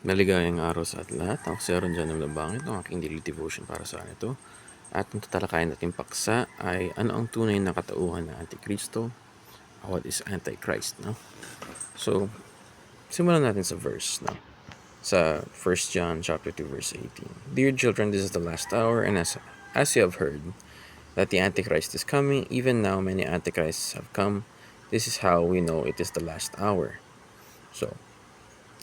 Maligayang araw sa ating lahat. Ako si Aaron John Labangit, ang aking daily devotion para sa ito. At ang tatalakayin natin paksa ay ano ang tunay na katauhan ng Antikristo? What is Antichrist? No? So, simulan natin sa verse. No? Sa 1 John chapter 2 verse 18. Dear children, this is the last hour, and as you have heard that the Antichrist is coming, even now many Antichrists have come. This is how we know it is the last hour. So,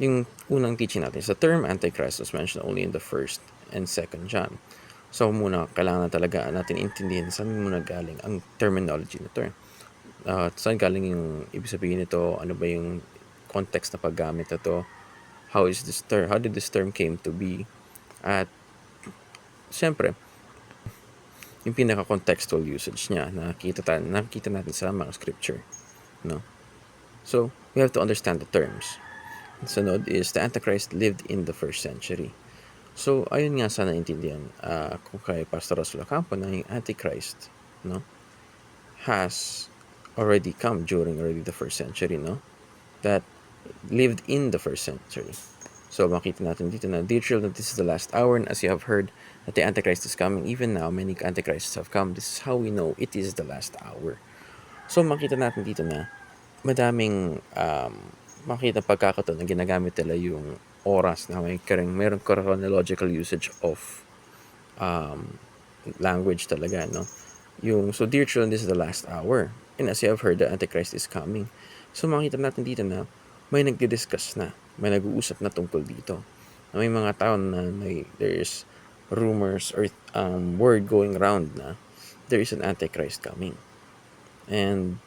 yung unang teaching natin, the term Antichrist was mentioned only in the 1st and 2nd John. So muna, kailangan talaga natin intindihin saan muna galing ang terminology na term. Saan galing yung ibig sabihin nito, ano ba yung context na paggamit nito, how did this term came to be, at siyempre, yung pinaka-contextual usage niya na nakita natin sa mga scripture. No? So, we have to understand the terms. Sunod is the Antichrist lived in the 1st century. So, ayun nga sana intindihan kung kay Pastor Russell Ocampo na yung Antichrist, no, has already come during already the 1st century, no, that lived in the 1st century. So, makita natin dito na, dear children, this is the last hour, and as you have heard that the Antichrist is coming, even now, many Antichrists have come. This is how we know it is the last hour. So, makita natin dito na madaming makita pagkakataon na ginagamit nila yung oras na meron chronological usage of language talaga, no? So dear children, this is the last hour. And as you have heard, the Antichrist is coming. So makita natin dito na may nagdi-discuss na, may nag-uusap na tungkol dito. May mga tao na there's rumors or word going around na there is an Antichrist coming. And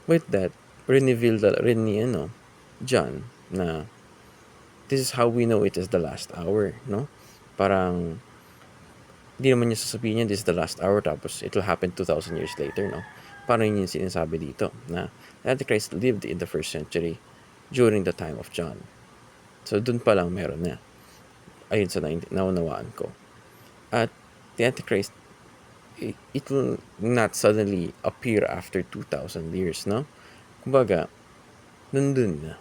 with that, reveal rin ni John na this is how we know it is the last hour, no? Parang di naman niya sasabihin niya this is the last hour tapos it will happen 2,000 years later, no? Parang yun yung sinasabi dito na the Antichrist lived in the 1st century during the time of John. So dun pa lang meron na. Ayun sa naunawaan ko. At the Antichrist, it will not suddenly appear after 2,000 years, no? Kumbaga, nandun na.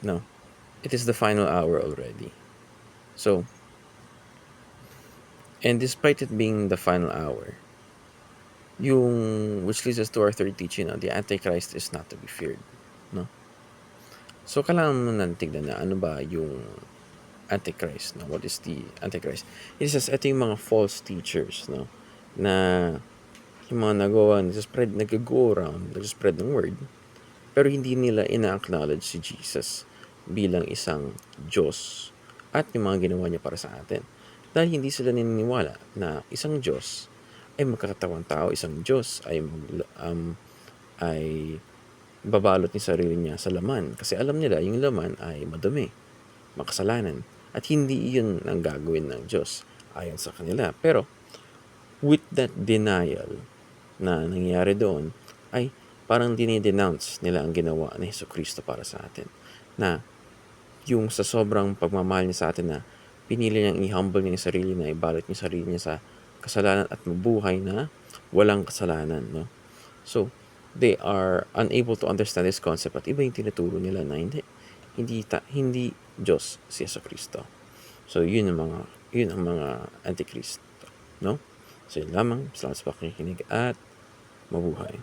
No? It is the final hour already. So, and despite it being the final hour, which leads us to our third teaching, the Antichrist is not to be feared. No? So, kailangan mo nang tignan na ano ba yung Antichrist. No? What is the Antichrist? It says, ito yung mga false teachers, no? Na yung mga nag-go around, nag-spread ng word, pero hindi nila ina-acknowledge si Jesus bilang isang Diyos at yung mga ginawa niya para sa atin. Dahil hindi sila naniniwala na isang Diyos ay magkakatawang tao, isang Diyos ay babalot ni sarili niya sa laman. Kasi alam nila yung laman ay madumi, makasalanan, at hindi yun ang gagawin ng Diyos ayon sa kanila. Pero with that denial na nangyayari doon, ay parang dinidenounce nila ang ginawa ni Jesucristo para sa atin. Na yung sa sobrang pagmamahal niya sa atin na pinili niyang i-humble niya yung sarili na ibalot niya sarili niya sa kasalanan at mabuhay na walang kasalanan, no? So, they are unable to understand this concept at iba yung tinuturo nila na hindi Diyos si Jesucristo. So, yun ang mga Antikristo, no? So, yun lamang. Salamat sa pakikinig at mabuhay.